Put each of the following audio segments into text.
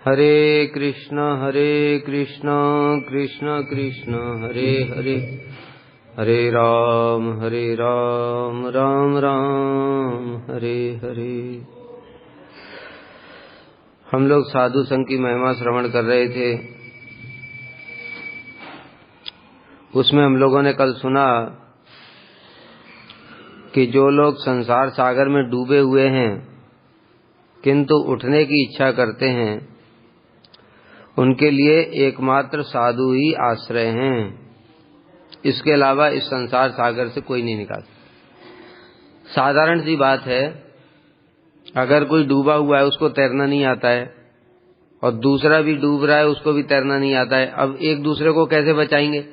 हरे कृष्ण कृष्ण कृष्ण हरे हरे, हरे राम राम राम हरे हरे। हम लोग साधु संघ की महिमा श्रवण कर रहे थे। उसमें हम लोगों ने कल सुना कि जो लोग संसार सागर में डूबे हुए हैं किंतु उठने की इच्छा करते हैं, उनके लिए एकमात्र साधु ही आश्रय हैं। इसके अलावा इस संसार सागर से कोई नहीं निकाल सकता। साधारण सी बात है, अगर कोई डूबा हुआ है उसको तैरना नहीं आता है और दूसरा भी डूब रहा है उसको भी तैरना नहीं आता है, अब एक दूसरे को कैसे बचाएंगे?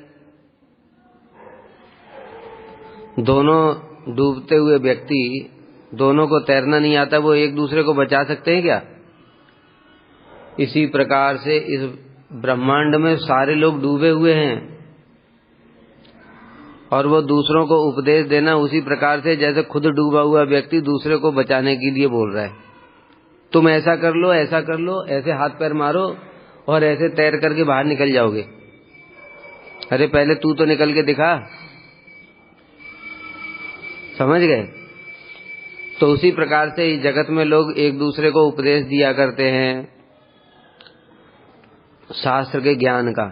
दोनों डूबते हुए व्यक्ति, दोनों को तैरना नहीं आता, वो एक दूसरे को बचा सकते हैं क्या? इसी प्रकार से इस ब्रह्मांड में सारे लोग डूबे हुए हैं और वो दूसरों को उपदेश देना उसी प्रकार से जैसे खुद डूबा हुआ व्यक्ति दूसरे को बचाने के लिए बोल रहा है। तुम ऐसा कर लो, ऐसा कर लो, ऐसे हाथ पैर मारो और ऐसे तैर करके बाहर निकल जाओगे। अरे पहले तू तो निकल के दिखा। समझ गए? तो उसी प्रकार से इस जगत में लोग एक दूसरे को उपदेश दिया करते हैं शास्त्र के ज्ञान का,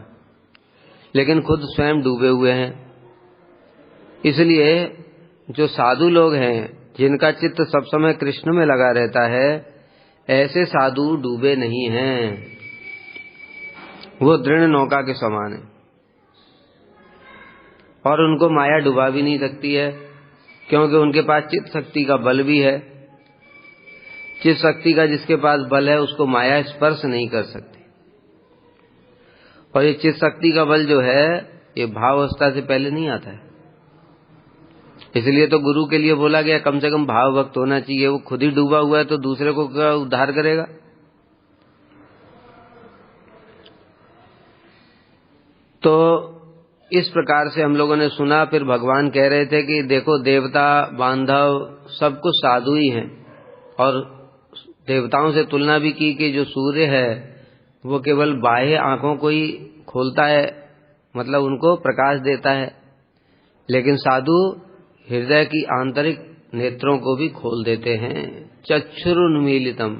लेकिन खुद स्वयं डूबे हुए हैं। इसलिए जो साधु लोग हैं जिनका चित्त सब समय कृष्ण में लगा रहता है, ऐसे साधु डूबे नहीं हैं। वो दृढ़ नौका के समान है और उनको माया डुबा भी नहीं सकती है, क्योंकि उनके पास चित्त शक्ति का बल भी है। चित्त शक्ति का जिसके पास बल है उसको माया स्पर्श नहीं कर सकती। और ये चित्त शक्ति का बल जो है ये भाव अवस्था से पहले नहीं आता है। इसलिए तो गुरु के लिए बोला गया कम से कम भाव भक्त होना चाहिए। वो खुद ही डूबा हुआ है तो दूसरे को क्या उद्धार करेगा? तो इस प्रकार से हम लोगों ने सुना। फिर भगवान कह रहे थे कि देखो देवता बांधव सब कुछ साधु ही हैं, और देवताओं से तुलना भी की कि जो सूर्य है वो केवल बाह्य आंखों को ही खोलता है, मतलब उनको प्रकाश देता है, लेकिन साधु हृदय की आंतरिक नेत्रों को भी खोल देते हैं। चक्षुर उन्मीलितम,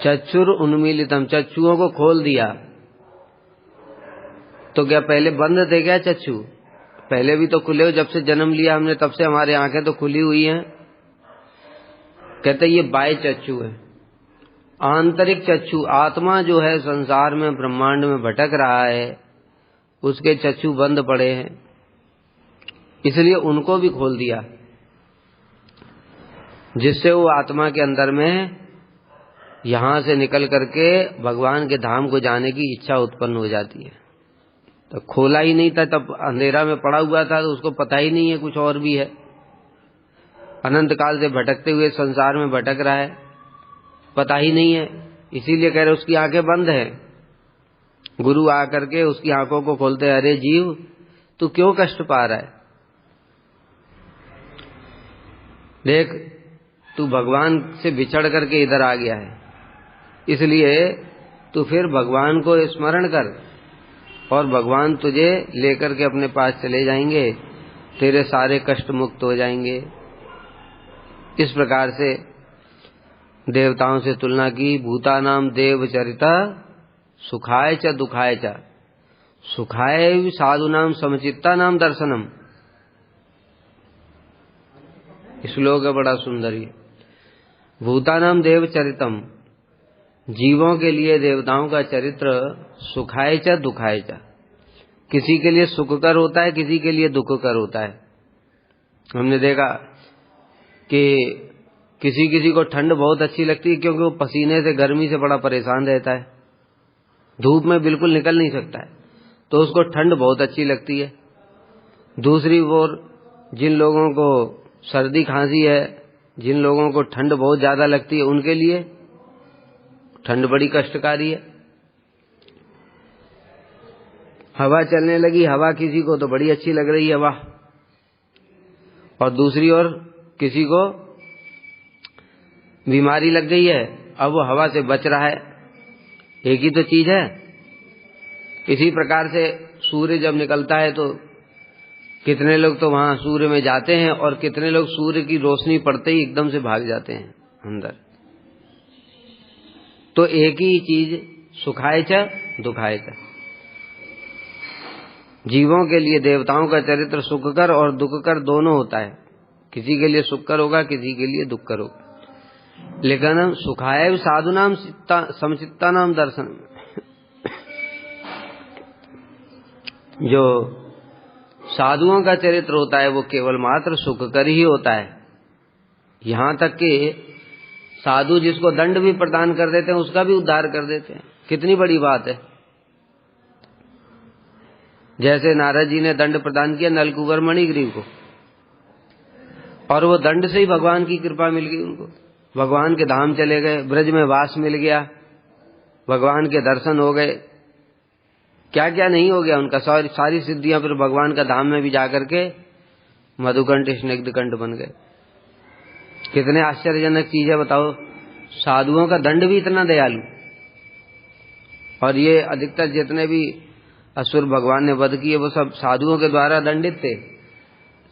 चक्षुर उन्मीलितम, चक्षुओं को खोल दिया। तो क्या पहले बंद थे क्या चक्षु? पहले भी तो खुले हो, जब से जन्म लिया हमने तब से हमारी आंखें तो खुली हुई हैं। कहते ये बाह्य चक्षु है। आंतरिक चक्षु, आत्मा जो है संसार में ब्रह्मांड में भटक रहा है, उसके चक्षु बंद पड़े हैं, इसलिए उनको भी खोल दिया, जिससे वो आत्मा के अंदर में यहां से निकल करके भगवान के धाम को जाने की इच्छा उत्पन्न हो जाती है। तो खोला ही नहीं था, तब अंधेरा में पड़ा हुआ था, तो उसको पता ही नहीं है कुछ और भी है। अनंत काल से भटकते हुए संसार में भटक रहा है, पता ही नहीं है। इसीलिए कह रहे उसकी आंखें बंद है। गुरु आकर के उसकी आंखों को खोलते, अरे जीव तू क्यों कष्ट पा रहा है? देख तू भगवान से बिछड़ करके इधर आ गया है, इसलिए तू फिर भगवान को स्मरण कर और भगवान तुझे लेकर के अपने पास चले जाएंगे, तेरे सारे कष्ट मुक्त हो जाएंगे। इस प्रकार से देवताओं से तुलना की। भूतानाम देवचरिता सुखाय च दुखाय च, सुखाय साधुनाम समचित्ता नाम दर्शनम। श्लोक है बड़ा सुंदर ये। भूतानाम देवचरितम, जीवों के लिए देवताओं का चरित्र सुखाय च दुखाय च, किसी के लिए सुखकर होता है, किसी के लिए दुखकर होता है। हमने देखा कि किसी किसी को ठंड बहुत अच्छी लगती है, क्योंकि वो पसीने से गर्मी से बड़ा परेशान रहता है, धूप में बिल्कुल निकल नहीं सकता है, तो उसको ठंड बहुत अच्छी लगती है। दूसरी ओर जिन लोगों को सर्दी खांसी है, जिन लोगों को ठंड बहुत ज्यादा लगती है, उनके लिए ठंड बड़ी कष्टकारी है। हवा चलने लगी, हवा किसी को तो बड़ी अच्छी लग रही है, वाह, और दूसरी ओर किसी को बीमारी लग गई है, अब वो हवा से बच रहा है, एक ही तो चीज है। इसी प्रकार से सूर्य जब निकलता है तो कितने लोग तो वहां सूर्य में जाते हैं और कितने लोग सूर्य की रोशनी पड़ते ही एकदम से भाग जाते हैं अंदर। तो एक ही चीज सुखाय च दुखाय च। जीवों के लिए देवताओं का चरित्र सुखकर और दुखकर दोनों होता है। किसी के लिए सुखकर होगा, किसी के लिए दुखकर होगा। लेकिन सुखाय साधुनाम समचित्ता नाम दर्शन, जो साधुओं का चरित्र होता है वो केवल मात्र सुखकर ही होता है। यहां तक कि साधु जिसको दंड भी प्रदान कर देते हैं उसका भी उद्धार कर देते हैं। कितनी बड़ी बात है। जैसे नारद जी ने दंड प्रदान किया नलकुबर मणिग्रीव को, और वो दंड से ही भगवान की कृपा मिल गई उनको। भगवान के धाम चले गए, ब्रज में वास मिल गया, भगवान के दर्शन हो गए, क्या क्या नहीं हो गया उनका। सारी सिद्धियां फिर भगवान का धाम में भी जाकर के मधुकंठ स्निग्धकंठ बन गए। कितने आश्चर्यजनक चीज है बताओ। साधुओं का दंड भी इतना दयालु, और ये अधिकतर जितने भी असुर भगवान ने वध किए वो सब साधुओं के द्वारा दंडित थे।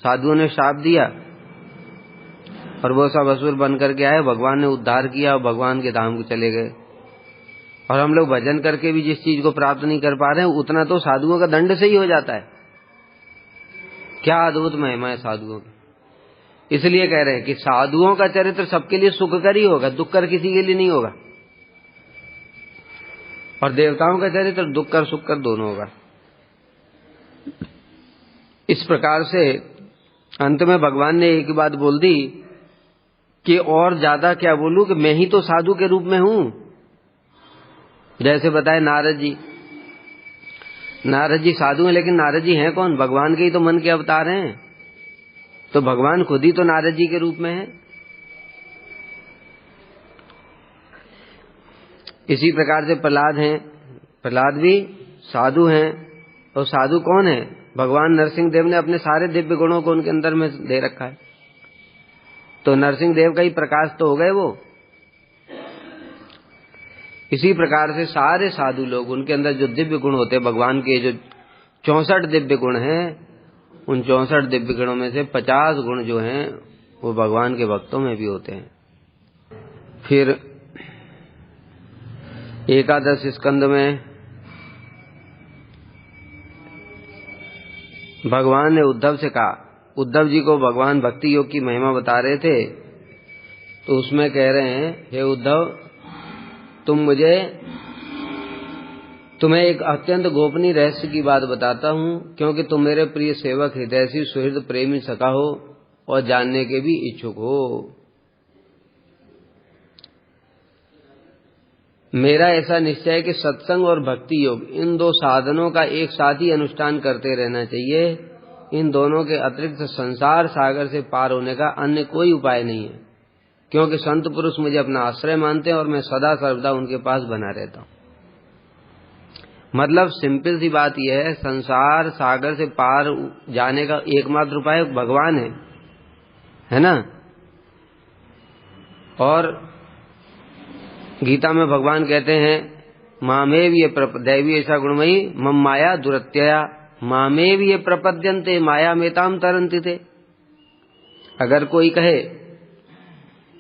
साधुओं ने शाप दिया और वो सब असुर बन करके आए, भगवान ने उद्धार किया और भगवान के धाम को चले गए। और हम लोग भजन करके भी जिस चीज को प्राप्त नहीं कर पा रहे हैं उतना तो साधुओं का दंड से ही हो जाता है। क्या अद्भुत महिमा है साधुओं की। इसलिए कह रहे हैं कि साधुओं का चरित्र सबके लिए सुखकर ही होगा, दुखकर किसी के लिए नहीं होगा। और देवताओं का चरित्र दुखकर सुखकर दोनों होगा। इस प्रकार से अंत में भगवान ने एक बात बोल दी कि और ज्यादा क्या बोलूं, कि मैं ही तो साधु के रूप में हूं। जैसे बताए नारद जी साधु हैं, लेकिन नारद जी हैं कौन? भगवान के ही तो मन के अवतार हैं। तो भगवान खुद ही तो नारद जी के रूप में है। इसी प्रकार से प्रहलाद हैं, प्रहलाद भी साधु हैं। और साधु कौन है? भगवान नरसिंह देव ने अपने सारे दिव्य गुणों को उनके अंदर में दे रखा है। तो नरसिंह देव का ही प्रकाश तो हो गए वो। इसी प्रकार से सारे साधु लोग, उनके अंदर जो दिव्य गुण होते हैं भगवान के, जो 64 दिव्य गुण हैं, उन 64 दिव्य गुणों में से 50 गुण जो हैं वो भगवान के भक्तों में भी होते हैं। फिर एकादश स्कंद में भगवान ने उद्धव से कहा, उद्धव जी को भगवान भक्ति योग की महिमा बता रहे थे, तो उसमें कह रहे हैं, हे उद्धव, तुम्हें एक अत्यंत गोपनीय रहस्य की बात बताता हूं, क्योंकि तुम मेरे प्रिय सेवक हृदयसी सुहृद प्रेमी सखा हो और जानने के भी इच्छुक हो। मेरा ऐसा निश्चय है कि सत्संग और भक्ति योग, इन दो साधनों का एक साथ ही अनुष्ठान करते रहना चाहिए। इन दोनों के अतिरिक्त संसार सागर से पार होने का अन्य कोई उपाय नहीं है, क्योंकि संत पुरुष मुझे अपना आश्रय मानते हैं और मैं सदा सर्वदा उनके पास बना रहता हूं। मतलब सिंपल सी बात यह है, संसार सागर से पार जाने का एकमात्र उपाय भगवान है ना। और गीता में भगवान कहते हैं, मामेव ये दैवी ऐसा गुणमयी मम माया दुरत्यया मामेव ये प्रपद्यन्ते माया मेताम तरन्ति थे। अगर कोई कहे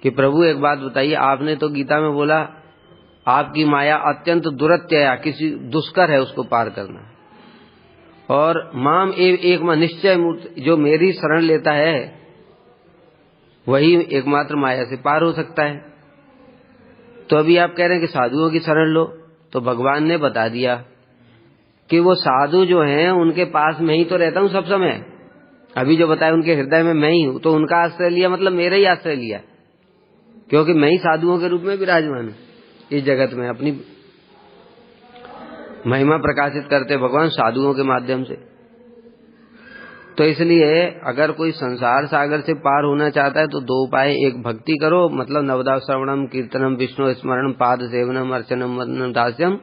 कि प्रभु एक बात बताइए, आपने तो गीता में बोला आपकी माया अत्यंत दुरत्यया, किसी दुष्कर है उसको पार करना, और माम एक निश्चय मूर्त, जो मेरी शरण लेता है वही एकमात्र माया से पार हो सकता है। तो अभी आप कह रहे हैं कि साधुओं की शरण लो, तो भगवान ने बता दिया कि वो साधु जो हैं उनके पास मैं ही तो रहता हूं सब समय। अभी जो बताया उनके हृदय में मैं ही हूं, तो उनका आश्रय लिया मतलब मेरा ही आश्रय लिया, क्योंकि मैं ही साधुओं के रूप में विराजमान हूं इस जगत में। अपनी महिमा प्रकाशित करते भगवान साधुओं के माध्यम से। तो इसलिए अगर कोई संसार सागर से पार होना चाहता है तो दो उपाय, एक भक्ति करो, मतलब नवदा श्रवणम कीर्तनम विष्णु स्मरणम पाद सेवनम अर्चनम वंदनम दास्यम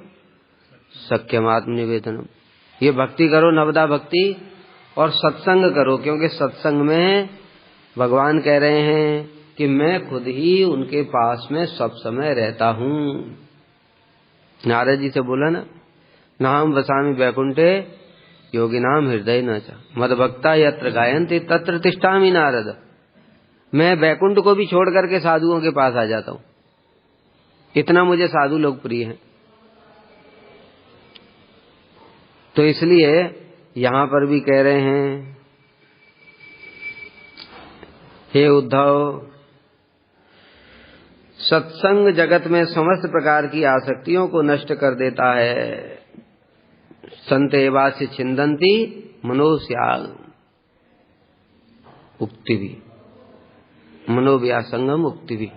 सख्यम आत्मनिवेदनम। ये भक्ति करो, नवदा भक्ति, और सत्संग करो, क्योंकि सत्संग में भगवान कह रहे हैं कि मैं खुद ही उनके पास में सब समय रहता हूं। नारद जी से बोला ना, नाम वसामि वैकुंठे योगिनाम हृदय न च मदभक्ता यत्र गायन्ति तत्र तिष्ठामि नारद। मैं वैकुंठ को भी छोड़ करके साधुओं के पास आ जाता हूं, इतना मुझे साधु लोग प्रिय हैं। तो इसलिए यहां पर भी कह रहे हैं, हे उद्धव, सत्संग जगत में समस्त प्रकार की आसक्तियों को नष्ट कर देता है। संत एवास्य छिंदंती मनोस्याग उक्ति भी, मनोव्यासंगम उक्ति भी।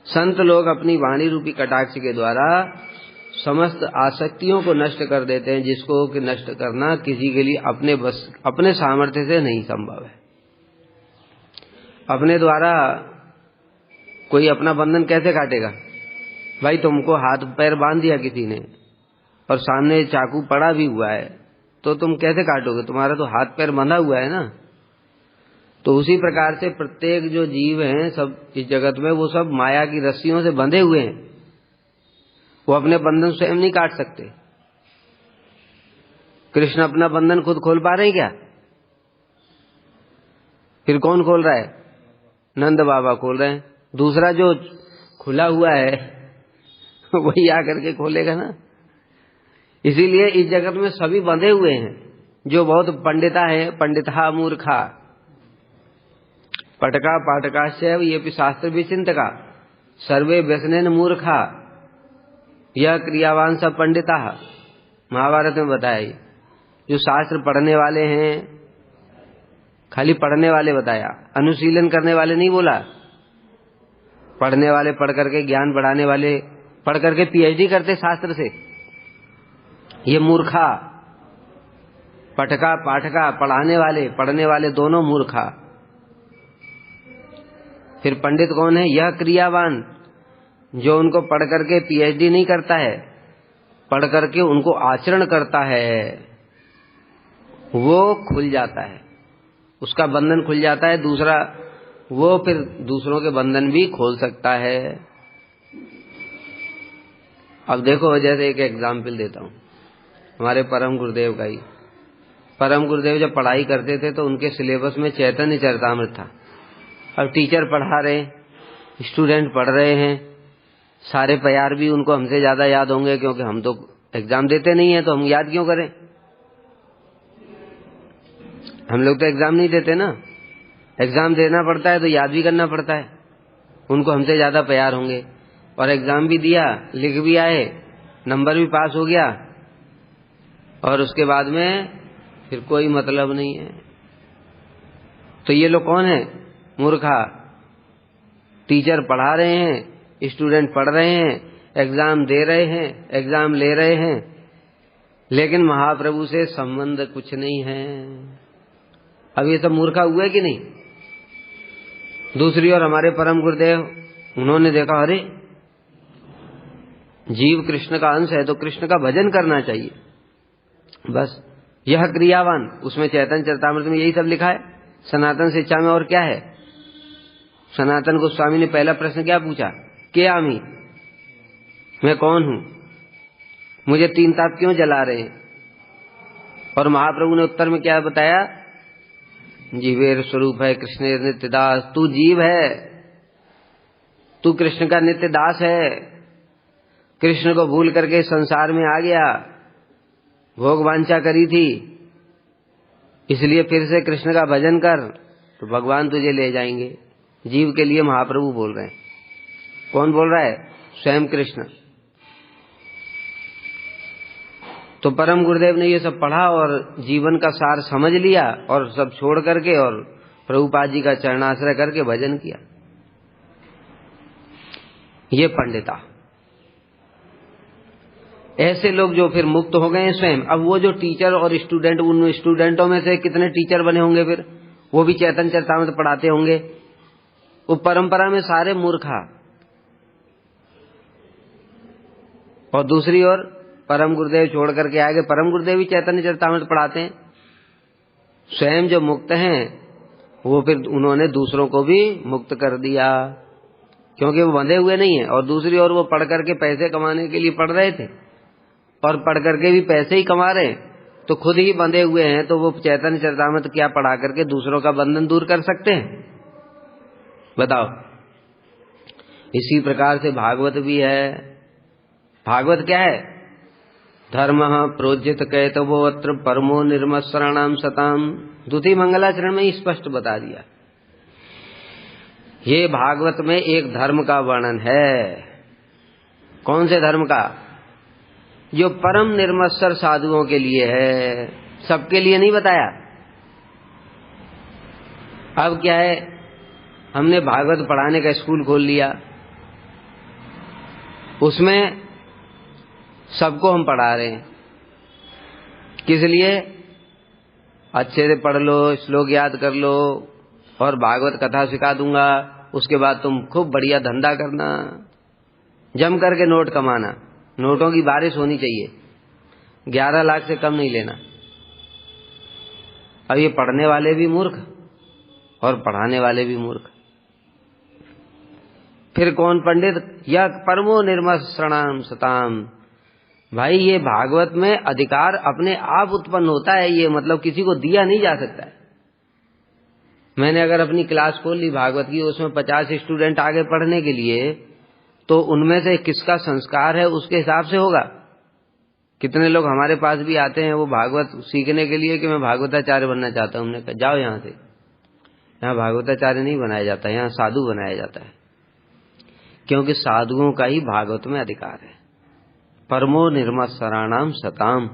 संत लोग अपनी वाणी रूपी कटाक्ष के द्वारा समस्त आसक्तियों को नष्ट कर देते हैं, जिसको कि नष्ट करना किसी के लिए अपने सामर्थ्य से नहीं संभव है। अपने द्वारा कोई अपना बंधन कैसे काटेगा? भाई तुमको हाथ पैर बांध दिया किसी ने और सामने चाकू पड़ा भी हुआ है, तो तुम कैसे काटोगे? तुम्हारा तो हाथ पैर बंधा हुआ है ना। तो उसी प्रकार से प्रत्येक जो जीव हैं सब इस जगत में, वो सब माया की रस्सियों से बंधे हुए हैं। वो अपने बंधन स्वयं नहीं काट सकते। कृष्ण अपना बंधन खुद खोल पा रहे हैं क्या? फिर कौन खोल रहा है? नंद बाबा खोल रहे हैं। दूसरा जो खुला हुआ है वही आकर के खोलेगा ना। इसीलिए इस जगत में सभी बंधे हुए हैं। जो बहुत पंडिता है, पंडिता मूर्खा पटका पाटकाश्चैव ये भी शास्त्र विचिंतका सर्वे व्यसनेन मूर्खा यह क्रियावान सब पंडिता, महाभारत में बताया। जो शास्त्र पढ़ने वाले हैं, खाली पढ़ने वाले बताया, अनुशीलन करने वाले नहीं बोला। पढ़ने वाले, पढ़ करके ज्ञान बढ़ाने वाले, पढ़ करके पीएचडी करते शास्त्र से, ये मूर्खा। पटका पाठका, पढ़ाने वाले पढ़ने वाले दोनों मूर्खा। फिर पंडित कौन है? यह क्रियावान, जो उनको पढ़ करके पीएचडी नहीं करता है, पढ़ करके उनको आचरण करता है, वो खुल जाता है, उसका बंधन खुल जाता है। दूसरा वो फिर दूसरों के बंधन भी खोल सकता है। अब देखो, जैसे एक एग्जाम्पल देता हूँ हमारे परम गुरुदेव का ही। परम गुरुदेव जब पढ़ाई करते थे तो उनके सिलेबस में चैतन्य चरितामृत था। अब टीचर पढ़ा रहे, स्टूडेंट पढ़ रहे हैं, सारे प्यार भी उनको हमसे ज्यादा याद होंगे, क्योंकि हम तो एग्जाम देते नहीं है, तो हम याद क्यों करें? हम लोग तो एग्जाम नहीं देते ना। एग्जाम देना पड़ता है तो याद भी करना पड़ता है। उनको हमसे ज्यादा प्यार होंगे, और एग्जाम भी दिया, लिख भी आए, नंबर भी पास हो गया, और उसके बाद में फिर कोई मतलब नहीं है। तो ये लोग कौन है? मूर्खा। टीचर पढ़ा रहे हैं, स्टूडेंट पढ़ रहे हैं, एग्जाम दे रहे हैं, एग्जाम ले रहे हैं, लेकिन महाप्रभु से संबंध कुछ नहीं है। अब ये सब मूर्खा हुए कि नहीं? दूसरी ओर हमारे परम गुरुदेव, उन्होंने देखा, अरे जीव कृष्ण का अंश है तो कृष्ण का भजन करना चाहिए, बस यह क्रियावान। उसमें चैतन्य चरितामृत में यही सब लिखा है। सनातन शिक्षा में और क्या है? सनातन गोस्वामी ने पहला प्रश्न क्या पूछा? के आमी, मैं कौन हूं? मुझे तीन ताप क्यों जला रहे हैं? और महाप्रभु ने उत्तर में क्या बताया? जीवेर स्वरूप है कृष्ण नित्य दास। तू जीव है, तू कृष्ण का नित्य दास है। कृष्ण को भूल करके संसार में आ गया, भोग वांछा करी थी, इसलिए फिर से कृष्ण का भजन कर तो भगवान तुझे ले जाएंगे। जीव के लिए महाप्रभु बोल रहे हैं। कौन बोल रहा है? स्वयं कृष्ण। तो परम गुरुदेव ने ये सब पढ़ा और जीवन का सार समझ लिया, और सब छोड़ करके और प्रभुपाद जी का चरणाश्रय करके भजन किया। ये पंडिता। ऐसे लोग जो फिर मुक्त हो गए स्वयं। अब वो जो टीचर और स्टूडेंट, उन स्टूडेंटों में से कितने टीचर बने होंगे? फिर वो भी चैतन्य चरितामृत पढ़ाते होंगे। वो परंपरा में सारे मूर्खा। और दूसरी ओर परम गुरुदेव छोड़ करके आगे, परम गुरुदेव भी चैतन्य चरितामृत पढ़ाते हैं। स्वयं जो मुक्त हैं वो फिर उन्होंने दूसरों को भी मुक्त कर दिया। क्योंकि वो बंधे हुए नहीं है, और दूसरी ओर वो पढ़ करके पैसे कमाने के लिए पढ़ रहे थे और पढ़ करके भी पैसे ही कमा रहे, तो खुद ही बंधे हुए हैं, तो वो चैतन्य चरितामृत क्या पढ़ा करके दूसरों का बंधन दूर कर सकते हैं? बताओ। इसी प्रकार से भागवत भी है। भागवत क्या है? धर्म प्रोज्जित कैतवो अत्र परमो निर्मत्सराणाम सताम। द्वितीय मंगलाचरण में स्पष्ट बता दिया। ये भागवत में एक धर्म का वर्णन है। कौन से धर्म का? जो परम निर्मत्सर साधुओं के लिए है, सबके लिए नहीं बताया। अब क्या है, हमने भागवत पढ़ाने का स्कूल खोल लिया, उसमें सबको हम पढ़ा रहे हैं। किस लिए? अच्छे से पढ़ लो, श्लोक याद कर लो और भागवत कथा सिखा दूंगा, उसके बाद तुम खूब बढ़िया धंधा करना, जम करके नोट कमाना, नोटों की बारिश होनी चाहिए, 11 लाख से कम नहीं लेना। अब ये पढ़ने वाले भी मूर्ख और पढ़ाने वाले भी मूर्ख। फिर कौन पंडित? या परमो निर्मत्सराणाम सताम। भाई ये भागवत में अधिकार अपने आप उत्पन्न होता है, ये मतलब किसी को दिया नहीं जा सकता है। मैंने अगर अपनी क्लास खोल ली भागवत की, उसमें 50 स्टूडेंट आगे पढ़ने के लिए, तो उनमें से किसका संस्कार है उसके हिसाब से होगा। कितने लोग हमारे पास भी आते हैं वो भागवत सीखने के लिए कि मैं भागवताचार्य बनना चाहता हूं। हमने कहा जाओ यहां से, यहाँ भागवताचार्य नहीं बनाया जाता, यहाँ साधु बनाया जाता है, क्योंकि साधुओं का ही भागवत में अधिकार है। परमो निर्मत्सराणाम सताम।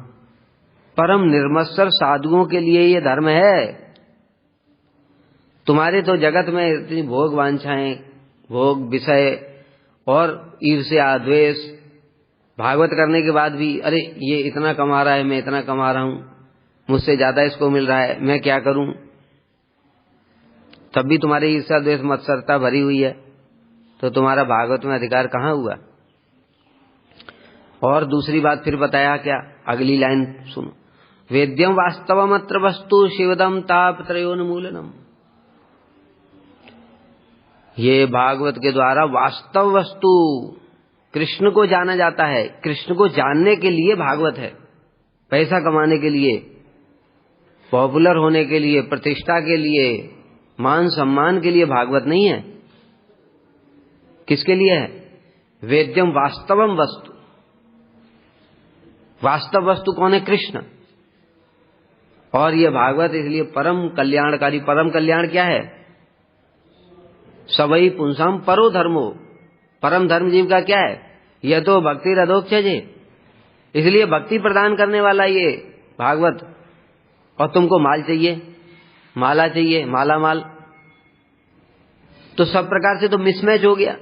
परम निर्मत्सर साधुओं के लिए ये धर्म है। तुम्हारे तो जगत में इतनी भोग वांछाएं, भोग विषय और ईर्ष्या द्वेष, भागवत करने के बाद भी अरे ये इतना कमा रहा है, मैं इतना कमा रहा हूं, मुझसे ज्यादा इसको मिल रहा है, मैं क्या करूं? तब भी तुम्हारी ईर्ष्या द्वेष मत्सरता भरी हुई है, तो तुम्हारा भागवत में अधिकार कहां हुआ? और दूसरी बात फिर बताया क्या? अगली लाइन सुनो। वेद्यम वास्तवमत्र वस्तु शिवदम तापत्रयोन्मूलनम। ये भागवत के द्वारा वास्तव वस्तु कृष्ण को जाना जाता है। कृष्ण को जानने के लिए भागवत है, पैसा कमाने के लिए, पॉपुलर होने के लिए, प्रतिष्ठा के लिए, मान सम्मान के लिए भागवत नहीं है। किसके लिए है? वेद्यम वास्तवम वस्तु। वास्तव वस्तु कौन है? कृष्ण। और ये भागवत इसलिए परम कल्याणकारी। परम कल्याण क्या है? सबई पुंसाम परो धर्मो। परम धर्म जीव का क्या है? यह तो भक्ति रधोक्षजे। इसलिए भक्ति प्रदान करने वाला ये भागवत। और तुमको माल चाहिए, माला चाहिए, माला माल, तो सब प्रकार से तो मिसमैच हो गया।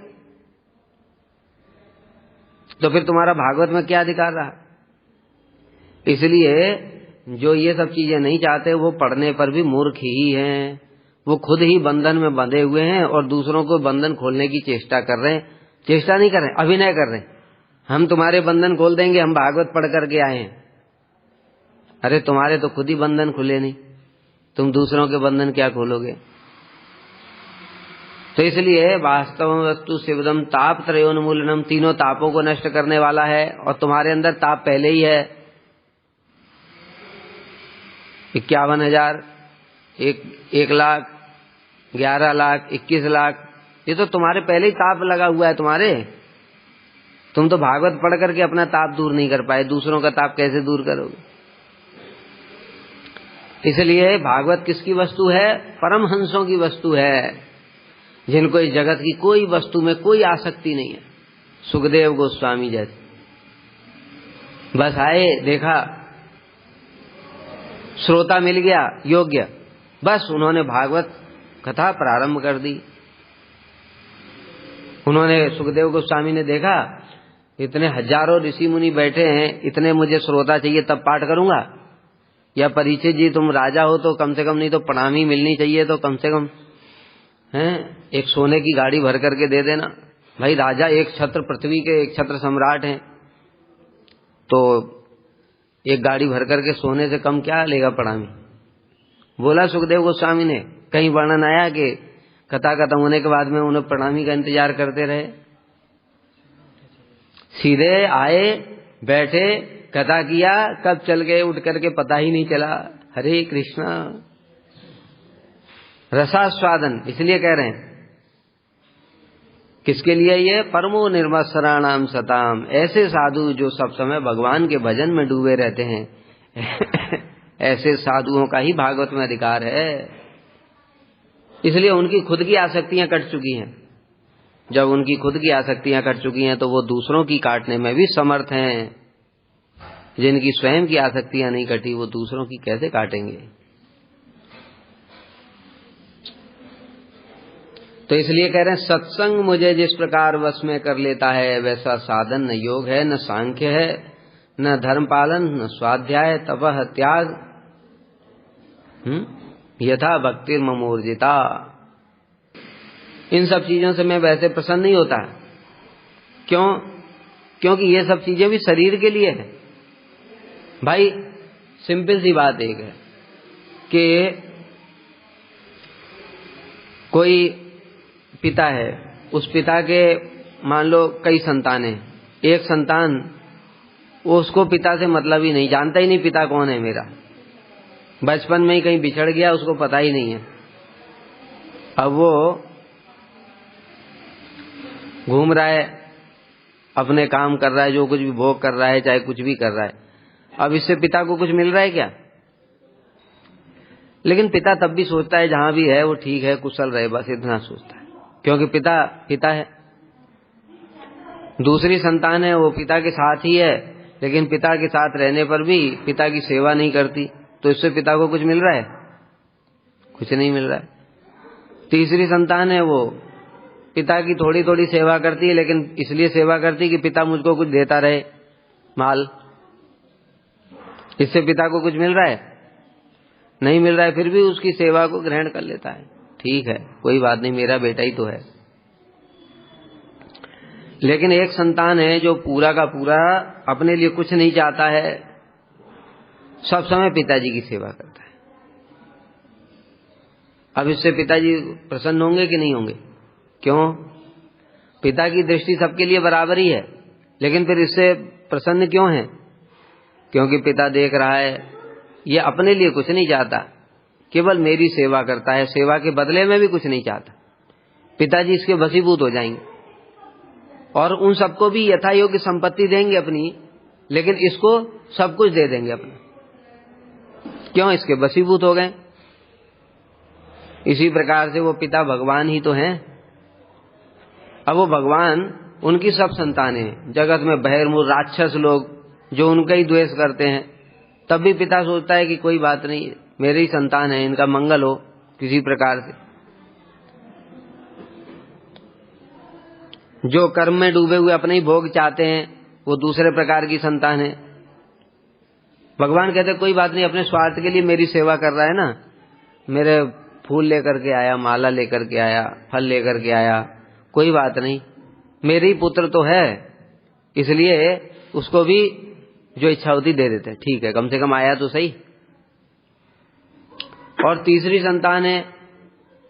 तो फिर तुम्हारा भागवत में क्या अधिकार रहा? इसलिए जो ये सब चीजें नहीं चाहते वो पढ़ने पर भी मूर्ख ही हैं। वो खुद ही बंधन में बंधे हुए हैं और दूसरों को बंधन खोलने की चेष्टा कर रहे हैं। चेष्टा नहीं कर रहे, अभिनय कर रहे हैं। हम तुम्हारे बंधन खोल देंगे, हम भागवत पढ़ करके आए हैं। अरे तुम्हारे तो खुद ही बंधन खुले नहीं, तुम दूसरों के बंधन क्या खोलोगे? तो इसलिए वास्तव वस्तु शिवदम ताप त्रयोन्मूलनम। तीनों तापों को नष्ट करने वाला है, और तुम्हारे अंदर ताप पहले ही है। 51,000, 1 लाख, 11 लाख, 21 लाख, ये तो तुम्हारे पहले ही ताप लगा हुआ है तुम्हारे। तुम तो भागवत पढ़ करके अपना ताप दूर नहीं कर पाए, दूसरों का ताप कैसे दूर करोगे? इसलिए भागवत किसकी वस्तु है? परमहंसों की वस्तु है, जिनको इस जगत की कोई वस्तु में कोई आसक्ति नहीं है। सुखदेव गोस्वामी जैसे बस आए, देखा, श्रोता मिल गया योग्य, बस उन्होंने भागवत कथा प्रारंभ कर दी। उन्होंने, सुखदेव गोस्वामी ने देखा इतने हजारों ऋषि मुनि बैठे हैं, इतने मुझे श्रोता चाहिए तब पाठ करूंगा। या परीक्षित जी तुम राजा हो तो कम से कम, नहीं तो प्रणामी मिलनी चाहिए, तो कम से कम हैं एक सोने की गाड़ी भर करके दे देना। भाई राजा एक छत्र, पृथ्वी के एक छत्र सम्राट हैं, तो एक गाड़ी भर करके सोने से कम क्या लेगा प्रणामी? बोला सुखदेव गोस्वामी ने। कहीं वर्णन आया कि कथा खत्म होने के बाद में उन्हें प्रणामी का इंतजार करते रहे। सीधे आए, बैठे, कथा किया, कब चल गए उठ करके पता ही नहीं चला। हरे कृष्णा। रसास्वादन इसलिए कह रहे हैं, किसके लिए ये? परमो निर्मत्सराणाम सताम, ऐसे साधु जो सब समय भगवान के भजन में डूबे रहते हैं, ऐसे साधुओं का ही भागवत में अधिकार है। इसलिए उनकी खुद की आसक्तियां कट चुकी हैं। जब उनकी खुद की आसक्तियां कट चुकी हैं तो वो दूसरों की काटने में भी समर्थ हैं। जिनकी स्वयं की आसक्तियां नहीं कटी वो दूसरों की कैसे काटेंगे? तो इसलिए कह रहे हैं, सत्संग मुझे जिस प्रकार वश में कर लेता है वैसा साधन न योग है, न सांख्य है, न धर्म पालन, न स्वाध्याय, तपह, त्याग, यथा भक्ति ममोर्जिता। इन सब चीजों से मैं वैसे प्रसन्न नहीं होता। क्यों? क्योंकि ये सब चीजें भी शरीर के लिए है। भाई सिंपल सी बात एक है कि कोई पिता है, उस पिता के मान लो कई संतान हैं। एक संतान उसको पिता से मतलब ही नहीं, जानता ही नहीं पिता कौन है मेरा, बचपन में ही कहीं बिछड़ गया, उसको पता ही नहीं है। अब वो घूम रहा है, अपने काम कर रहा है, जो कुछ भी भोग कर रहा है, चाहे कुछ भी कर रहा है। अब इससे पिता को कुछ मिल रहा है क्या? लेकिन पिता तब भी सोचता है जहां भी है वो ठीक है, कुशल रहे, बस इतना सोचता है, क्योंकि पिता पिता है। दूसरी संतान है, वो पिता के साथ ही है, लेकिन पिता के साथ रहने पर भी पिता की सेवा नहीं करती, तो इससे पिता को कुछ मिल रहा है? कुछ नहीं मिल रहा है। तीसरी संतान है, वो पिता की थोड़ी थोड़ी सेवा करती है, लेकिन इसलिए सेवा करती कि पिता मुझको कुछ देता रहे, माल। इससे पिता को कुछ मिल रहा है? नहीं मिल रहा है, फिर भी उसकी सेवा को ग्रहण कर लेता है। ठीक है, कोई बात नहीं, मेरा बेटा ही तो है। लेकिन एक संतान है जो पूरा का पूरा अपने लिए कुछ नहीं चाहता है, सब समय पिताजी की सेवा करता है। अब इससे पिताजी प्रसन्न होंगे कि नहीं होंगे? क्यों? पिता की दृष्टि सबके लिए बराबर ही है, लेकिन फिर इससे प्रसन्न क्यों है? क्योंकि पिता देख रहा है ये अपने लिए कुछ नहीं चाहता, केवल मेरी सेवा करता है, सेवा के बदले में भी कुछ नहीं चाहता। पिताजी इसके वशीभूत हो जाएंगे और उन सबको भी यथा योग्य संपत्ति देंगे अपनी, लेकिन इसको सब कुछ दे देंगे अपना। क्यों? इसके वशीभूत हो गए। इसी प्रकार से वो पिता भगवान ही तो हैं। अब वो भगवान उनकी सब संतानें, जगत में बहिर्मुख राक्षस लोग जो उनका ही द्वेष करते हैं, तब भी पिता सोचता है कि कोई बात नहीं, मेरे ही संतान है, इनका मंगल हो किसी प्रकार से। जो कर्म में डूबे हुए अपने ही भोग चाहते हैं, वो दूसरे प्रकार की संतान है। भगवान कहते कोई बात नहीं, अपने स्वार्थ के लिए मेरी सेवा कर रहा है ना, मेरे फूल लेकर के आया, माला लेकर के आया, फल लेकर के आया, कोई बात नहीं, मेरे ही पुत्र तो है, इसलिए उसको भी जो इच्छा होती दे देते हैं। ठीक है, कम से कम आया तो सही। और तीसरी संतान है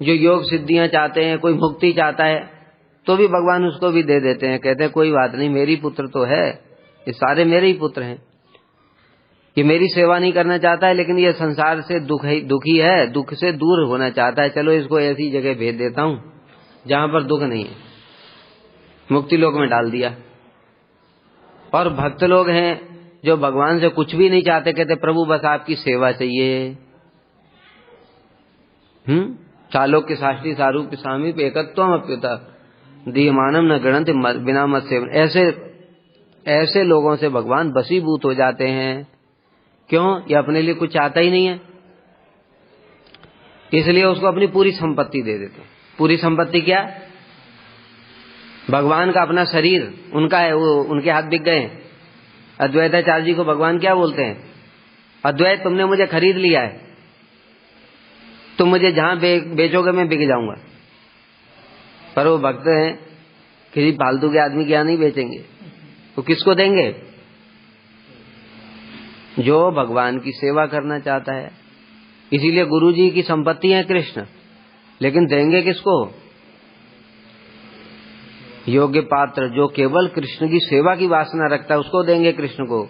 जो योग सिद्धियां चाहते हैं, कोई मुक्ति चाहता है, तो भी भगवान उसको भी दे देते हैं। कहते हैं कोई बात नहीं, मेरी पुत्र तो है, ये सारे मेरे ही पुत्र हैं, ये मेरी सेवा नहीं करना चाहता है, लेकिन ये संसार से दुखी है, दुख से दूर होना चाहता है, चलो इसको ऐसी जगह भेज देता हूं जहां पर दुख नहीं है, मुक्ति लोक में डाल दिया। और भक्त लोग हैं जो भगवान से कुछ भी नहीं चाहते, कहते प्रभु बस आपकी सेवा चाहिए। चालोक्य शास्त्री सारूप सामीप एकत्वम अप्युता दीयमानम न गणन्ति बिना मत सेवन। ऐसे लोगों से भगवान वशीभूत हो जाते हैं। क्यों? ये अपने लिए कुछ चाहता ही नहीं है, इसलिए उसको अपनी पूरी संपत्ति दे देते हैं। पूरी संपत्ति क्या? भगवान का अपना शरीर उनका है, वो उनके हाथ बिक गए। अद्वैताचार्य जी को भगवान क्या बोलते हैं? अद्वैत तुमने मुझे खरीद लिया है, तुम मुझे जहां बेचोगे मैं बिक जाऊंगा। पर वो भक्त हैं, किसी फालतू के आदमी के यहाँ नहीं बेचेंगे, तो किसको देंगे? जो भगवान की सेवा करना चाहता है। इसीलिए गुरु जी की संपत्ति है कृष्ण, लेकिन देंगे किसको? योग्य पात्र, जो केवल कृष्ण की सेवा की वासना रखता है उसको देंगे कृष्ण को,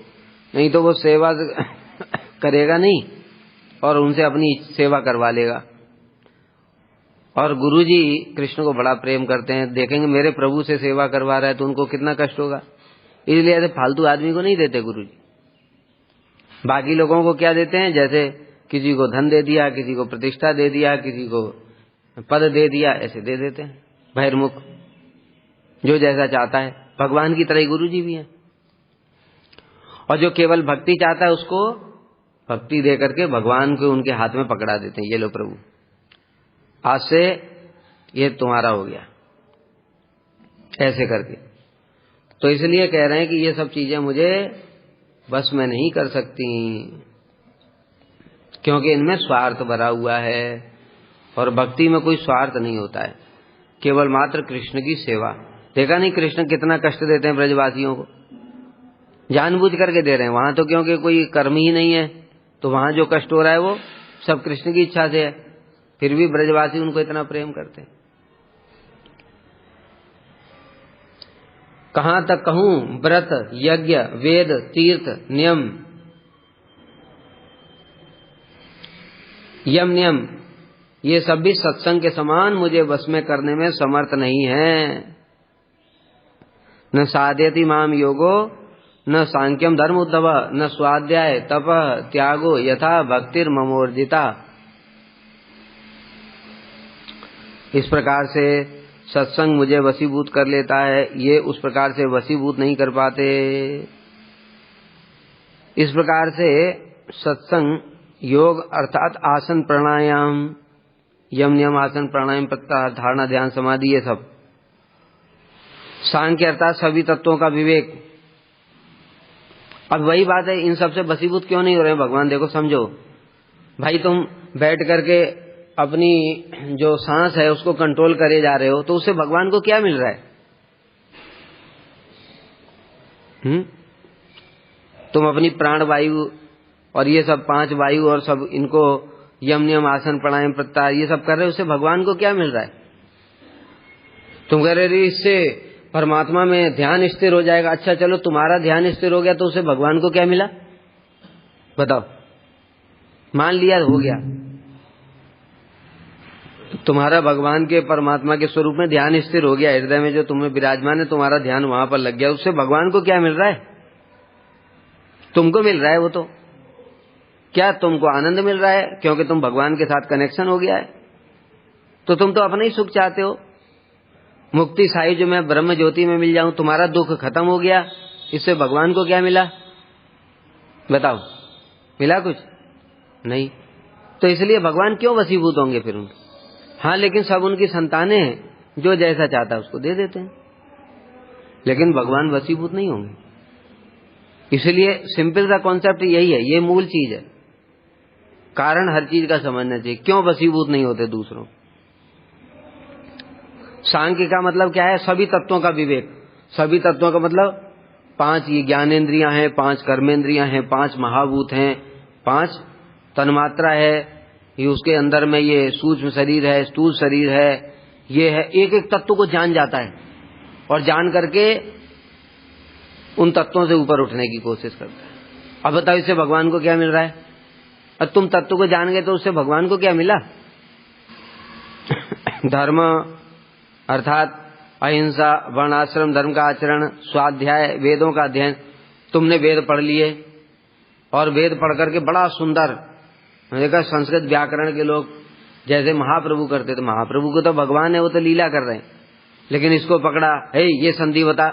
नहीं तो वो सेवा करेगा नहीं और उनसे अपनी सेवा करवा लेगा। और गुरुजी कृष्ण को बड़ा प्रेम करते हैं, देखेंगे मेरे प्रभु से सेवा करवा रहा है तो उनको कितना कष्ट होगा, इसलिए ऐसे फालतू आदमी को नहीं देते गुरुजी। बाकी लोगों को क्या देते हैं, जैसे किसी को धन दे दिया, किसी को प्रतिष्ठा दे दिया, किसी को पद दे दिया, ऐसे दे देते हैं बहिर्मुख, जो जैसा चाहता है। भगवान की तरह ही गुरुजी भी हैं। और जो केवल भक्ति चाहता है उसको भक्ति दे करके भगवान को उनके हाथ में पकड़ा देते हैं, ये लो प्रभु आज से ये तुम्हारा हो गया, ऐसे करके। तो इसलिए कह रहे हैं कि ये सब चीजें मुझे बस में नहीं कर सकती, क्योंकि इनमें स्वार्थ भरा हुआ है और भक्ति में कोई स्वार्थ नहीं होता है, केवल मात्र कृष्ण की सेवा। देखा नहीं कृष्ण कितना कष्ट देते हैं ब्रजवासियों को, जानबूझ करके दे रहे हैं। वहां तो क्योंकि कोई कर्म ही नहीं है तो वहां जो कष्ट हो रहा है वो सब कृष्ण की इच्छा से है, फिर भी ब्रजवासी उनको इतना प्रेम करते हैं। कहां तक कहूं, व्रत यज्ञ वेद तीर्थ नियम यम नियम ये सब भी सत्संग के समान मुझे वश में करने में समर्थ नहीं है। न साध्यति माम योगो न सांख्यम धर्म उद्धव न स्वाध्याय तप त्यागो यथा भक्तिर ममोर्जिता। इस प्रकार से सत्संग मुझे वशीभूत कर लेता है, ये उस प्रकार से वशीभूत नहीं कर पाते। इस प्रकार से सत्संग योग अर्थात आसन प्राणायाम, यम नियम आसन प्राणायाम प्रत्याहार धारणा ध्यान समाधि, ये सब सांख्य अर्थात सभी तत्वों का विवेक। अब वही बात है, इन सबसे वशीभूत क्यों नहीं हो रहे हैं भगवान? देखो समझो भाई, तुम बैठ करके अपनी जो सांस है उसको कंट्रोल करे जा रहे हो तो उससे भगवान को क्या मिल रहा है? तुम अपनी प्राण वायु और ये सब 5 वायु और सब इनको यम नियम आसन प्राणायाम प्रत्याहार ये सब कर रहे हो, उससे भगवान को क्या मिल रहा है? तुम कह रहे इससे परमात्मा में ध्यान स्थिर हो जाएगा। अच्छा चलो, तुम्हारा ध्यान स्थिर हो गया तो उससे भगवान को क्या मिला बताओ? मान लिया हो गया, तुम्हारा भगवान के परमात्मा के स्वरूप में ध्यान स्थिर हो गया, हृदय में जो तुम्हें विराजमान है तुम्हारा ध्यान वहां पर लग गया, उससे भगवान को क्या मिल रहा है? तुमको मिल रहा है वो तो क्या, तुमको आनंद मिल रहा है क्योंकि तुम भगवान के साथ कनेक्शन हो गया है। तो तुम तो अपना ही सुख चाहते हो, मुक्ति साई जो मैं ब्रह्म ज्योति में मिल जाऊं, तुम्हारा दुख खत्म हो गया, इससे भगवान को क्या मिला बताओ? मिला कुछ नहीं। तो इसलिए भगवान क्यों वशीभूत होंगे फिर उनके? हाँ, लेकिन सब उनकी संतानें हैं, जो जैसा चाहता है उसको दे देते हैं, लेकिन भगवान वशीभूत नहीं होंगे। इसलिए सिंपल सा कॉन्सेप्ट यही है, ये मूल चीज है। कारण हर चीज का समझना चाहिए, क्यों वशीभूत नहीं होते दूसरों। सांख्य का मतलब क्या है? सभी तत्वों का विवेक। सभी तत्वों का मतलब 5 ये ज्ञानेंद्रियां हैं, 5 कर्मेंद्रियां हैं, 5 महाभूत हैं, 5 तन्मात्रा है, ये उसके अंदर में ये सूक्ष्म शरीर है, स्थूल शरीर है, ये है। एक एक तत्व को जान जाता है और जान करके उन तत्वों से ऊपर उठने की कोशिश करता है। अब बताओ इससे भगवान को क्या मिल रहा है? अब तुम तत्व को जान गए तो उससे भगवान को क्या मिला? धर्म अर्थात अहिंसा, वर्णाश्रम धर्म का आचरण, स्वाध्याय, वेदों का अध्ययन। तुमने वेद पढ़ लिए और वेद पढ़ करके बड़ा सुंदर, देखा संस्कृत व्याकरण के लोग जैसे महाप्रभु करते थे, महाप्रभु को तो भगवान है, वो तो लीला कर रहे हैं, लेकिन इसको पकड़ा, हे ये संधि बता,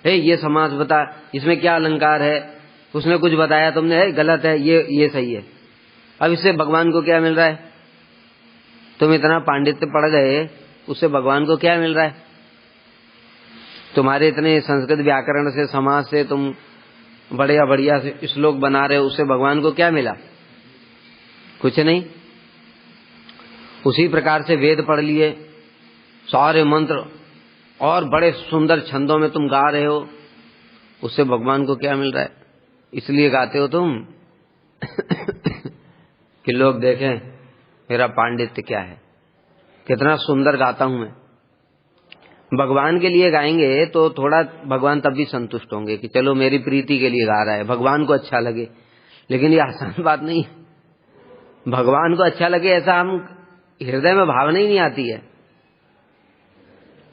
हे ये समास बता, इसमें क्या अलंकार है, उसने कुछ बताया, तुमने है गलत है, ये सही है। अब इससे भगवान को क्या मिल रहा है? तुम इतना पांडित्य पढ़ गए, उससे भगवान को क्या मिल रहा है? तुम्हारे इतने संस्कृत व्याकरण से समाज से तुम बढ़िया बढ़िया से श्लोक बना रहे हो, उससे भगवान को क्या मिला? कुछ नहीं। उसी प्रकार से वेद पढ़ लिए, सारे मंत्र और बड़े सुंदर छंदों में तुम गा रहे हो, उससे भगवान को क्या मिल रहा है? इसलिए गाते हो तुम कि लोग देखें मेरा पांडित्य क्या है। कितना सुंदर गाता हूं मैं। भगवान के लिए गाएंगे तो थोड़ा भगवान तब भी संतुष्ट होंगे कि चलो मेरी प्रीति के लिए गा रहा है, भगवान को अच्छा लगे। लेकिन ये आसान बात नहीं है। भगवान को अच्छा लगे ऐसा हम हृदय में भावना ही नहीं आती है।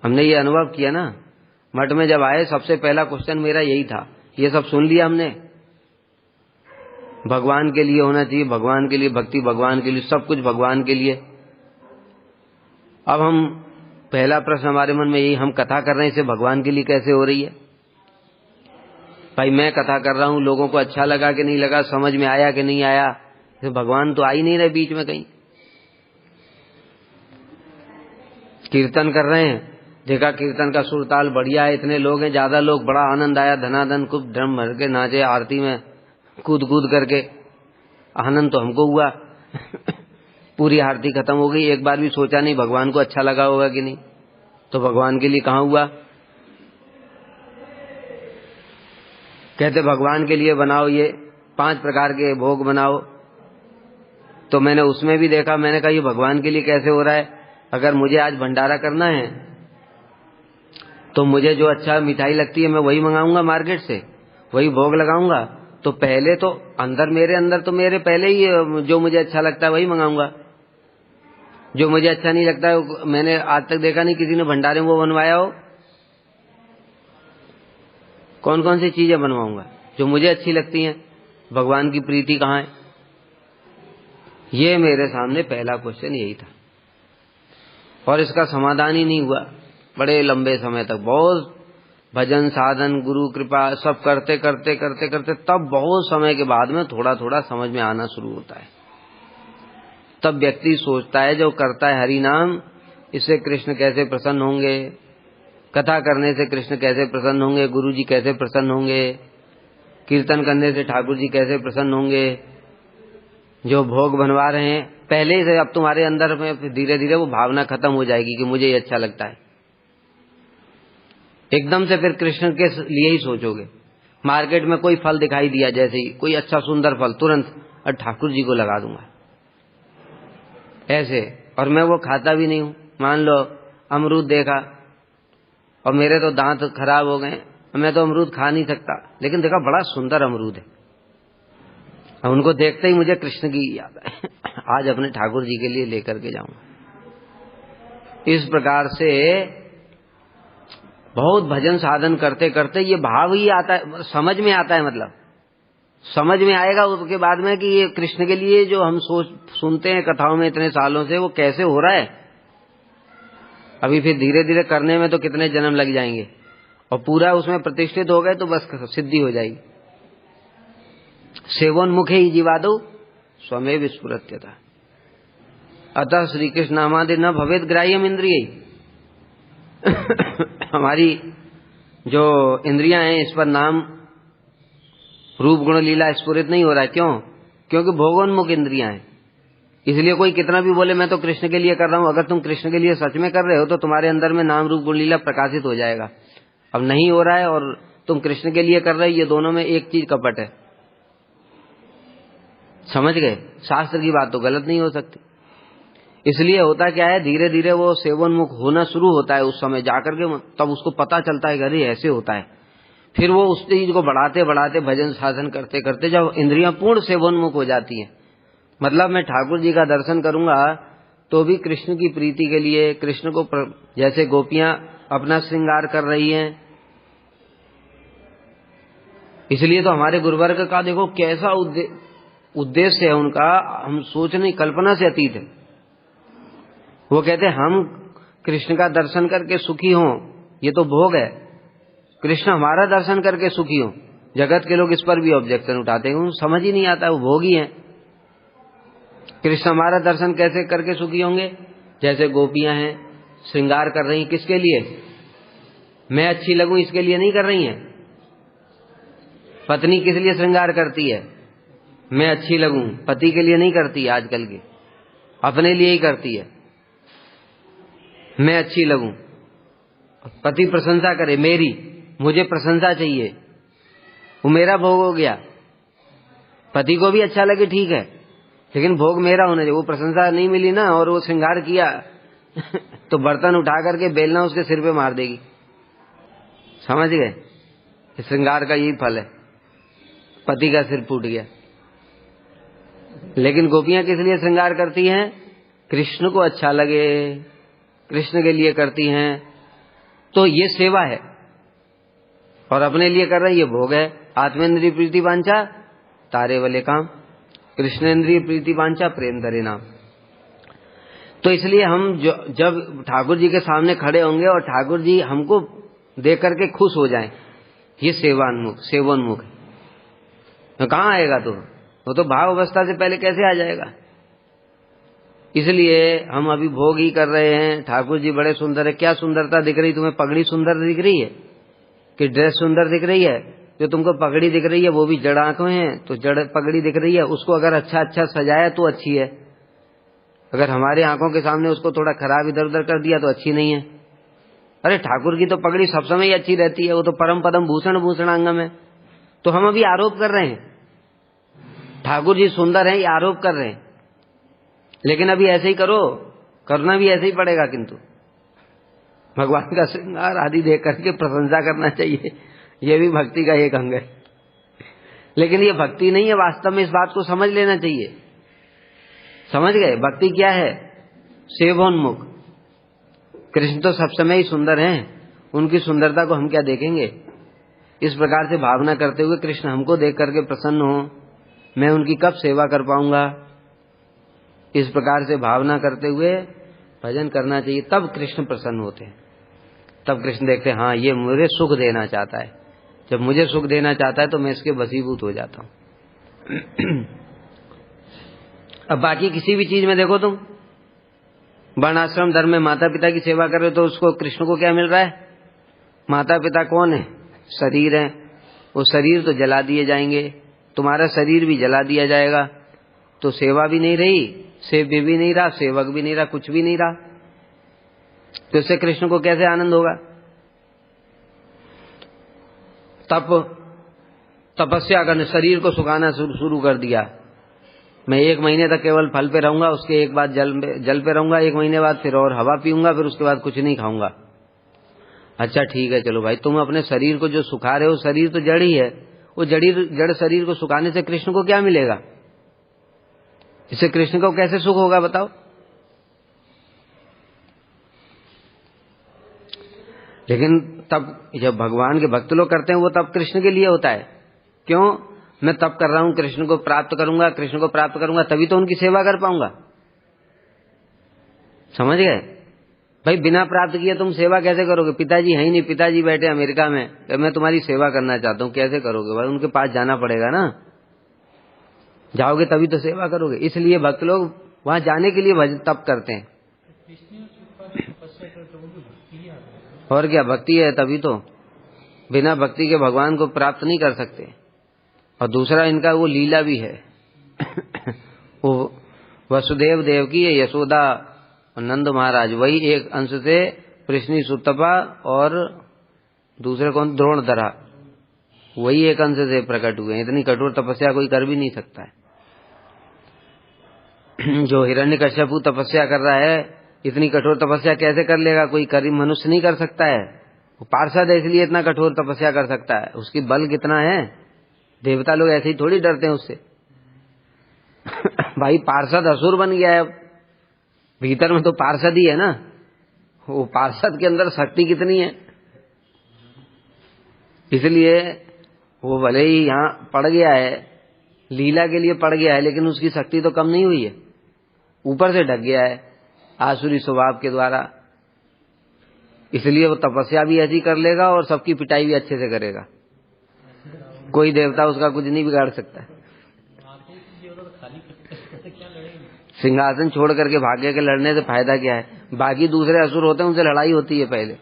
हमने ये अनुभव किया ना, मठ में जब आए सबसे पहला क्वेश्चन मेरा यही था। ये सब सुन लिया हमने, भगवान के लिए होना चाहिए, भगवान के लिए भक्ति, भगवान के लिए सब कुछ, भगवान के लिए। अब हम पहला प्रश्न हमारे मन में यही, हम कथा कर रहे हैं इसे भगवान के लिए कैसे हो रही है? भाई मैं कथा कर रहा हूं, लोगों को अच्छा लगा कि नहीं लगा, समझ में आया कि नहीं आया, तो भगवान तो आ ही नहीं रहे बीच में कहीं। कीर्तन कर रहे हैं, देखा कीर्तन का सुर ताल बढ़िया है, इतने लोग हैं, ज्यादा लोग, बड़ा आनंद आया, धनाधन खूब ड्रम भर के नाचे, आरती में कूद कूद करके, आनंद तो हमको हुआ। पूरी आरती खत्म हो गई, एक बार भी सोचा नहीं भगवान को अच्छा लगा होगा कि नहीं। तो भगवान के लिए कहाँ हुआ? कहते भगवान के लिए बनाओ ये 5 प्रकार के भोग बनाओ। तो मैंने उसमें भी देखा, मैंने कहा ये भगवान के लिए कैसे हो रहा है? अगर मुझे आज भंडारा करना है तो मुझे जो अच्छा मिठाई लगती है मैं वही मंगाऊंगा मार्केट से, वही भोग लगाऊंगा। तो पहले तो मेरे अंदर तो मेरे पहले ही जो मुझे अच्छा लगता है वही मंगाऊंगा। जो मुझे अच्छा नहीं लगता है, मैंने आज तक देखा नहीं किसी ने भंडारे में वो बनवाया हो। कौन कौन सी चीजें बनवाऊंगा जो मुझे अच्छी लगती हैं? भगवान की प्रीति कहाँ है? ये मेरे सामने पहला क्वेश्चन यही था, और इसका समाधान ही नहीं हुआ बड़े लंबे समय तक। बहुत भजन साधन गुरु कृपा सब करते करते करते करते तब बहुत समय के बाद में थोड़ा थोड़ा समझ में आना शुरू होता है। तब व्यक्ति सोचता है, जो करता है हरि नाम, इससे कृष्ण कैसे प्रसन्न होंगे, कथा करने से कृष्ण कैसे प्रसन्न होंगे, गुरु जी कैसे प्रसन्न होंगे, कीर्तन करने से ठाकुर जी कैसे प्रसन्न होंगे, जो भोग बनवा रहे हैं पहले से, अब तुम्हारे अंदर में धीरे धीरे वो भावना खत्म हो जाएगी कि मुझे ये अच्छा लगता है। एकदम से फिर कृष्ण के लिए ही सोचोगे। मार्केट में कोई फल दिखाई दिया, जैसे ही कोई अच्छा सुंदर फल, तुरंत और ठाकुर जी को लगा दूंगा ऐसे। और मैं वो खाता भी नहीं हूं। मान लो अमरूद देखा और मेरे तो दांत खराब हो गए, मैं तो अमरूद खा नहीं सकता, लेकिन देखा बड़ा सुंदर अमरूद है, उनको देखते ही मुझे कृष्ण की याद है। आज अपने ठाकुर जी के लिए लेकर के जाऊंगा। इस प्रकार से बहुत भजन साधन करते करते ये भाव ही आता है, समझ में आता है। मतलब समझ में आएगा उसके बाद में कि ये कृष्ण के लिए जो हम सुनते हैं कथाओं में इतने सालों से, वो कैसे हो रहा है। अभी फिर धीरे धीरे करने में तो कितने जन्म लग जाएंगे, और पूरा उसमें प्रतिष्ठित हो गए तो बस सिद्धि हो जाएगी। सेवोन्मुखे ही जीवादो स्वमेव स्फुरत्यता, अतः श्री कृष्ण नामादि न भवेद ग्राह्यम इंद्रिय। हमारी जो इंद्रियां हैं इस पर नाम रूप गुण लीला स्फुरित नहीं हो रहा है। क्यों? क्योंकि भोगोन्मुख इंद्रियां हैं। इसलिए कोई कितना भी बोले मैं तो कृष्ण के लिए कर रहा हूं, अगर तुम कृष्ण के लिए सच में कर रहे हो तो तुम्हारे अंदर में नाम रूप गुण लीला प्रकाशित हो जाएगा। अब नहीं हो रहा है और तुम कृष्ण के लिए कर रहे हो, ये दोनों में एक चीज कपट है। समझ गए? शास्त्र की बात तो गलत नहीं हो सकती। इसलिए होता क्या है, धीरे धीरे वो सेवोन्मुख होना शुरू होता है। उस समय जाकर के तब उसको पता चलता है कि अरे ऐसे होता है। फिर वो उस चीज को बढ़ाते बढ़ाते भजन साधन करते करते जब इंद्रियां पूर्ण सेवोन्मुख हो जाती हैं, मतलब मैं ठाकुर जी का दर्शन करूंगा तो भी कृष्ण की प्रीति के लिए, कृष्ण को जैसे गोपियां अपना श्रृंगार कर रही हैं, इसलिए तो हमारे गुरुवर्ग का देखो कैसा उद्देश्य है उनका, हम सोचने कल्पना से अतीत है। वो कहते हैं हम कृष्ण का दर्शन करके सुखी हों, ये तो भोग है। कृष्ण हमारा दर्शन करके सुखी हों। जगत के लोग इस पर भी ऑब्जेक्शन उठाते हैं, उनको समझ ही नहीं आता, वो भोग ही है। कृष्ण हमारा दर्शन कैसे करके सुखी होंगे? जैसे गोपियां हैं श्रृंगार कर रही, किसके लिए? मैं अच्छी लगूं इसके लिए नहीं कर रही हैं। पत्नी किस लिए श्रृंगार करती है? मैं अच्छी लगूं, पति के लिए नहीं करती। आजकल की अपने लिए ही करती है, मैं अच्छी लगूं, पति प्रशंसा करे मेरी, मुझे प्रशंसा चाहिए, वो मेरा भोग हो गया। पति को भी अच्छा लगे ठीक है, लेकिन भोग मेरा होना चाहिए। वो प्रशंसा नहीं मिली ना और वो श्रृंगार किया तो बर्तन उठा करके बेलना उसके सिर पे मार देगी। समझ गए? श्रृंगार का यही फल है, पति का सिर फूट गया। लेकिन गोपियां किस लिए श्रृंगार करती हैं? कृष्ण को अच्छा लगे, कृष्ण के लिए करती हैं। तो ये सेवा है, और अपने लिए कर रहे हैं, ये भोग है। आत्मेंद्रिय प्रीति वांछा तारे वाले काम, कृष्णेंद्रिय प्रीति वांछा प्रेम धरे नाम। तो इसलिए हम जब ठाकुर जी के सामने खड़े होंगे और ठाकुर जी हमको देख करके खुश हो जाएं, ये सेवोन्मुख है। कहाँ आएगा? तो वो तो भाव अवस्था से पहले कैसे आ जाएगा? इसलिए हम अभी भोग ही कर रहे हैं। ठाकुर जी बड़े सुंदर है। क्या सुंदरता दिख रही? तुम्हें पगड़ी सुंदर दिख रही है कि ड्रेस सुंदर दिख रही है? जो तुमको पगड़ी दिख रही है वो भी जड़ आंखें हैं, तो जड़ पगड़ी दिख रही है। उसको अगर अच्छा सजाया तो अच्छी है, अगर हमारे आंखों के सामने उसको थोड़ा खराब इधर उधर कर दिया तो अच्छी नहीं है। अरे ठाकुर की तो पगड़ी सब समय ही अच्छी रहती है, वो तो परम पदम भूषण भूषणांगम है। तो हम अभी आरोप कर रहे हैं ठाकुर जी सुंदर हैं, ये आरोप कर रहे हैं। लेकिन अभी ऐसे ही करो, करना भी ऐसे ही पड़ेगा। किंतु भगवान का श्रृंगार आदि देख करके प्रशंसा करना चाहिए, ये भी भक्ति का एक अंग है। लेकिन ये भक्ति नहीं है, वास्तव में इस बात को समझ लेना चाहिए। समझ गए? भक्ति क्या है? सेवोन्मुख। कृष्ण तो सब समय ही सुंदर हैं, उनकी सुंदरता को हम क्या देखेंगे? इस प्रकार से भावना करते हुए कृष्ण हमको देख करके प्रसन्न हो, मैं उनकी कब सेवा कर पाऊंगा, इस प्रकार से भावना करते हुए भजन करना चाहिए। तब कृष्ण प्रसन्न होते हैं, तब कृष्ण देखते हैं हाँ ये मुझे सुख देना चाहता है। जब मुझे सुख देना चाहता है तो मैं इसके वशीभूत हो जाता हूँ। अब बाकी किसी भी चीज में देखो तुम, वर्णाश्रम धर्म में माता पिता की सेवा कर रहे हो तो उसको कृष्ण को क्या मिल रहा है? माता पिता कौन है? शरीर है। वो शरीर तो जला दिए जाएंगे, तुम्हारा शरीर भी जला दिया जाएगा। तो सेवा भी नहीं रही, सेव्य भी नहीं रहा, सेवक भी नहीं रहा, कुछ भी नहीं रहा। तो इससे कृष्ण को कैसे आनंद होगा? तपस्या करने, शरीर को सुखाना शुरू कर दिया। मैं 1 महीने तक केवल फल पे रहूंगा, उसके एक बाद जल पे रहूंगा, 1 महीने बाद फिर और हवा पीऊंगा, फिर उसके बाद कुछ नहीं खाऊंगा। अच्छा ठीक है, चलो भाई, तुम अपने शरीर को जो सुखा रहे हो, शरीर तो जड़ ही है, वो जड़ शरीर को सुखाने से कृष्ण को क्या मिलेगा? इससे कृष्ण को कैसे सुख होगा बताओ? लेकिन तब जब भगवान के भक्त लोग करते हैं वो तब कृष्ण के लिए होता है। क्यों? मैं तब कर रहा हूं, कृष्ण को प्राप्त करूंगा, कृष्ण को प्राप्त करूंगा तभी तो उनकी सेवा कर पाऊंगा। समझ गए? भाई बिना प्राप्त किए तुम सेवा कैसे करोगे? पिताजी है ही नहीं, पिताजी बैठे अमेरिका में, मैं तुम्हारी सेवा करना चाहता हूं, कैसे करोगे भाई? उनके पास जाना पड़ेगा ना, जाओगे तभी तो सेवा करोगे। इसलिए भक्त लोग वहां जाने के लिए तप करते हैं। और क्या भक्ति है? तभी तो, बिना भक्ति के भगवान को प्राप्त नहीं कर सकते। और दूसरा इनका वो लीला भी है। वो वसुदेव देव की यशोदा और नंद महाराज, वही एक अंश से कृष्णी सुतपा और दूसरे कौन? द्रोणधरा, वही एक अंश से प्रकट हुए। इतनी कठोर तपस्या कोई कर भी नहीं सकता है। जो हिरण्यकश्यपु तपस्या कर रहा है, इतनी कठोर तपस्या कैसे कर लेगा? कोई करीब मनुष्य नहीं कर सकता है। वो पार्षद है इसलिए इतना कठोर तपस्या कर सकता है। उसकी बल कितना है? देवता लोग ऐसे ही थोड़ी डरते हैं उससे। भाई पार्षद असुर बन गया है, भीतर में तो पार्षद ही है ना। वो पार्षद के अंदर शक्ति कितनी है। इसलिए वो भले ही यहाँ पड़ गया है, लीला के लिए पड़ गया है, लेकिन उसकी शक्ति तो कम नहीं हुई है, ऊपर से ढक गया है आसुरी स्वभाव के द्वारा। इसलिए वो तपस्या भी ऐसी कर लेगा और सबकी पिटाई भी अच्छे से करेगा। कोई देवता उसका कुछ नहीं बिगाड़ सकता। सिंहासन छोड़ करके भाग्य के लड़ने से फायदा क्या है? बाकी दूसरे असुर होते हैं, उनसे लड़ाई होती है पहले।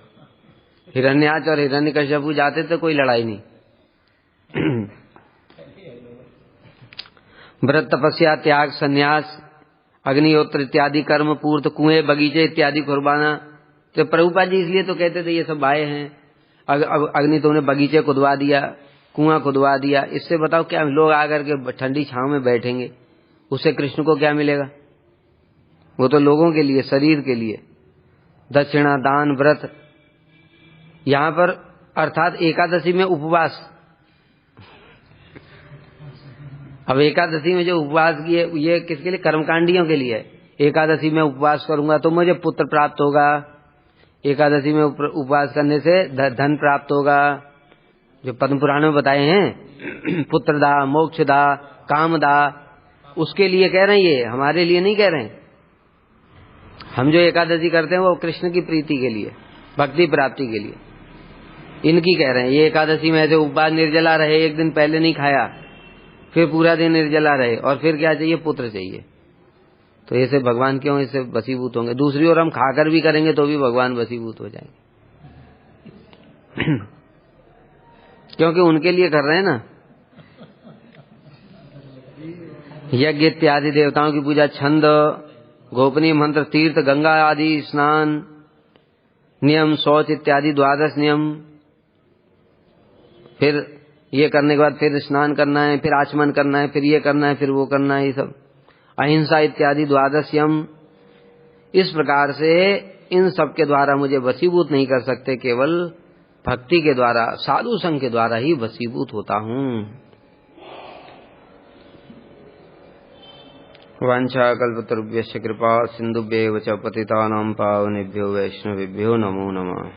हिरण्याक्ष और हिरण्यकश्यपु जाते थे, कोई लड़ाई नहीं। व्रत, तपस्या, त्याग, संन्यास, अग्निहोत्र इत्यादि कर्म, पूर्त, कुएं, बगीचे इत्यादि कुर्बाना। तो प्रभुपाद जी इसलिए तो कहते थे ये सब आए हैं। अग्नि तो उन्हें बगीचे खुदवा दिया, कुआं खुदवा दिया। इससे बताओ क्या लोग आकर के ठंडी छांव में बैठेंगे, उससे कृष्ण को क्या मिलेगा? वो तो लोगों के लिए, शरीर के लिए। दक्षिणा, दान, व्रत। यहाँ पर अर्थात एकादशी में उपवास। अब एकादशी में जो उपवास किए ये किसके लिए? कर्मकांडियों के लिए। एकादशी में उपवास करूंगा तो मुझे पुत्र प्राप्त होगा, एकादशी में उपवास करने से धन प्राप्त होगा, जो पद्म पुराण में बताए हैं पुत्रदा, मोक्षदा, कामदा, उसके लिए कह रहे हैं ये, हमारे लिए नहीं कह रहे हैं। हम जो एकादशी करते हैं वो कृष्ण की प्रीति के लिए, भक्ति प्राप्ति के लिए, इनकी कह रहे हैं। ये एकादशी में ऐसे उपवास निर्जला रहे, एक दिन पहले नहीं खाया, फिर पूरा दिन निर्जला रहे, और फिर क्या चाहिए? पुत्र चाहिए। तो ऐसे भगवान क्यों इससे वशीभूत होंगे? दूसरी ओर हम खाकर भी करेंगे तो भी भगवान वशीभूत हो जाएंगे क्योंकि उनके लिए कर रहे हैं ना। यज्ञ इत्यादि देवताओं की पूजा, छंद, गोपनीय मंत्र, तीर्थ, गंगा आदि स्नान, नियम, शौच इत्यादि 12 नियम, फिर ये करने के बाद फिर स्नान करना है, फिर आचमन करना है, फिर ये करना है, फिर वो करना है, ये सब अहिंसा इत्यादि 12 यम। इस प्रकार से इन सब के द्वारा मुझे वशीभूत नहीं कर सकते, केवल भक्ति के द्वारा, साधु संघ के द्वारा ही वशीभूत होता हूँ। वांछा कल्पतरुभ्यश्च कृपा सिन्धुभ्येव च पतितानां पावनेभ्यो वैष्णवेभ्यो नमो नमः।